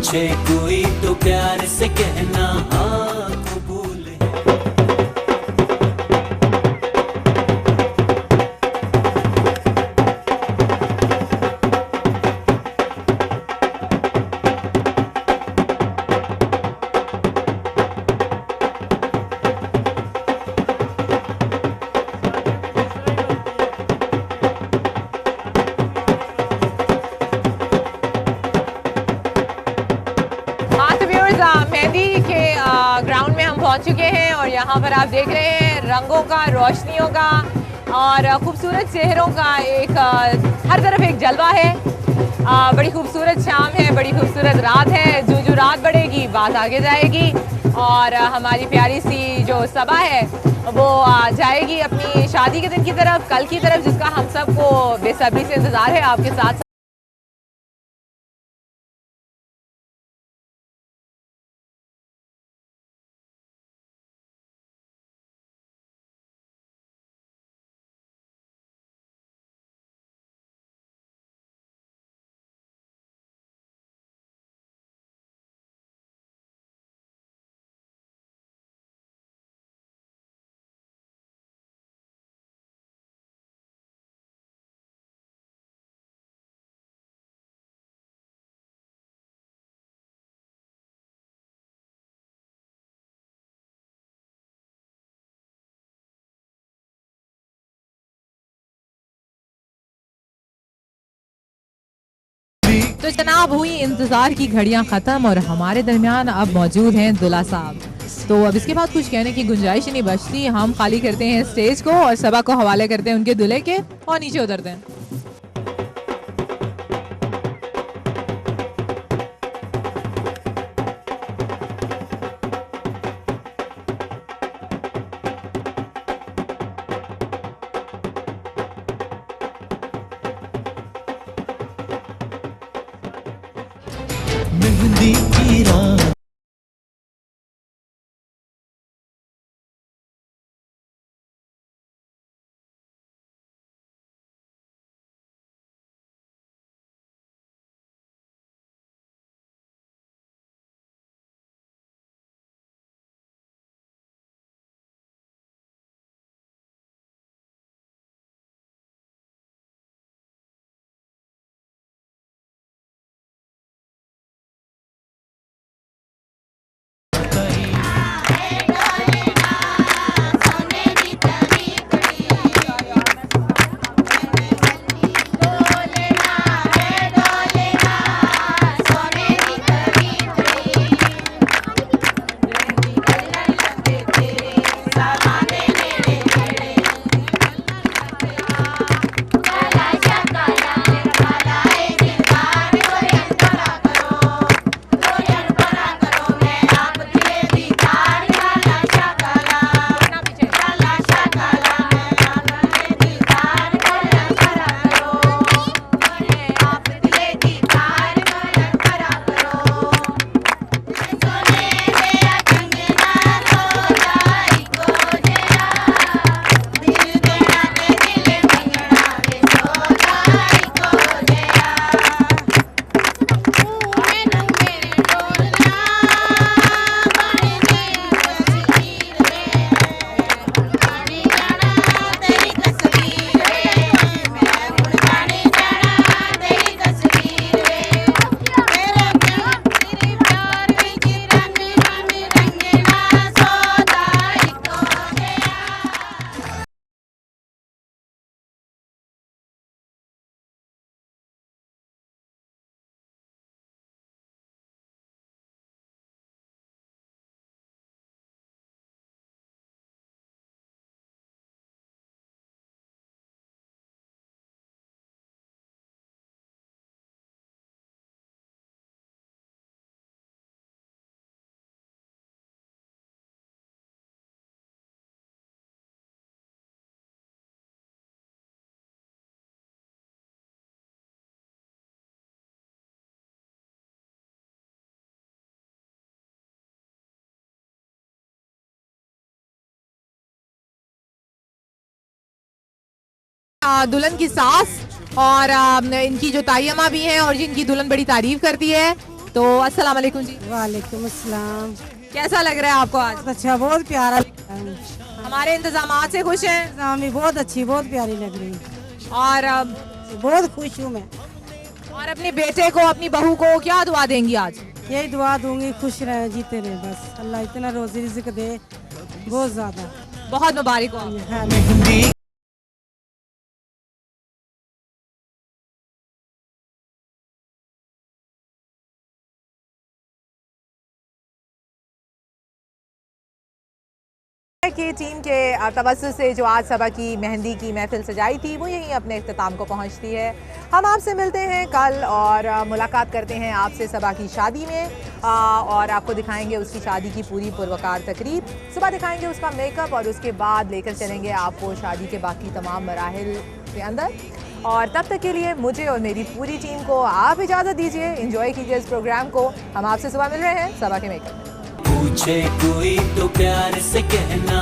पूछे कोई तो प्यार से कहना हाँ कबूल है। मेहंदी के ग्राउंड में हम पहुंच चुके हैं और यहाँ पर आप देख रहे हैं रंगों का, रोशनियों का और खूबसूरत चेहरों का एक हर तरफ एक जलवा है। बड़ी खूबसूरत शाम है, बड़ी खूबसूरत रात है। जो रात बढ़ेगी बात आगे जाएगी और हमारी प्यारी सी जो सबा है वो जाएगी अपनी शादी के दिन की तरफ, कल की तरफ, जिसका हम सबको बेसब्री से इंतज़ार है आपके साथ। तो जनाब हुई इंतजार की घड़ियां खत्म और हमारे दरमियान अब मौजूद हैं दुल्हा साहब। तो अब इसके बाद कुछ कहने की गुंजाइश नहीं बचती। हम खाली करते हैं स्टेज को और सबा को हवाले करते हैं उनके दूल्हे के और नीचे उतरते हैं। मेहंदी की रात दुल्हन की सास और इनकी जो ताई अम्मा भी हैं और जिनकी दुल्हन बड़ी तारीफ करती है तो अस्सलाम वालेकुम जी, वालेकुम अस्सलाम। कैसा लग रहा है आपको आज? बहुत अच्छा, बहुत प्यारा लग रहा है। हमारे इंतजामात से खुश हैं इंतज़ामी बहुत अच्छी, बहुत प्यारी लग रही और बहुत खुश हूँ मैं। और अपने बेटे को, अपनी बहू को क्या दुआ देंगी आज? यही दुआ दूंगी, खुश रहे, जीते रहे, बस अल्लाह इतना रोजी रिज़्क दे, बहुत ज़्यादा। बहुत मुबारक हो आपको। हाँ। की टीम के तवज्जुह से जो आज सबा की मेहंदी की महफिल सजाई थी वो यहीं अपने इख्तिताम को पहुंचती है। हम आपसे मिलते हैं कल और मुलाकात करते हैं आपसे सबा की शादी में और आपको दिखाएंगे उसकी शादी की पूरी पुरवकार तकरीब। सुबह दिखाएंगे उसका मेकअप और उसके बाद लेकर चलेंगे आपको शादी के बाकी तमाम मराहिल के अंदर। और तब तक के लिए मुझे और मेरी पूरी टीम को आप इजाज़त दीजिए, एंजॉय कीजिए इस प्रोग्राम को। हम आपसे सुबह मिल रहे हैं सबा के मेकअप में। पूछे कोई तो प्यार से कहना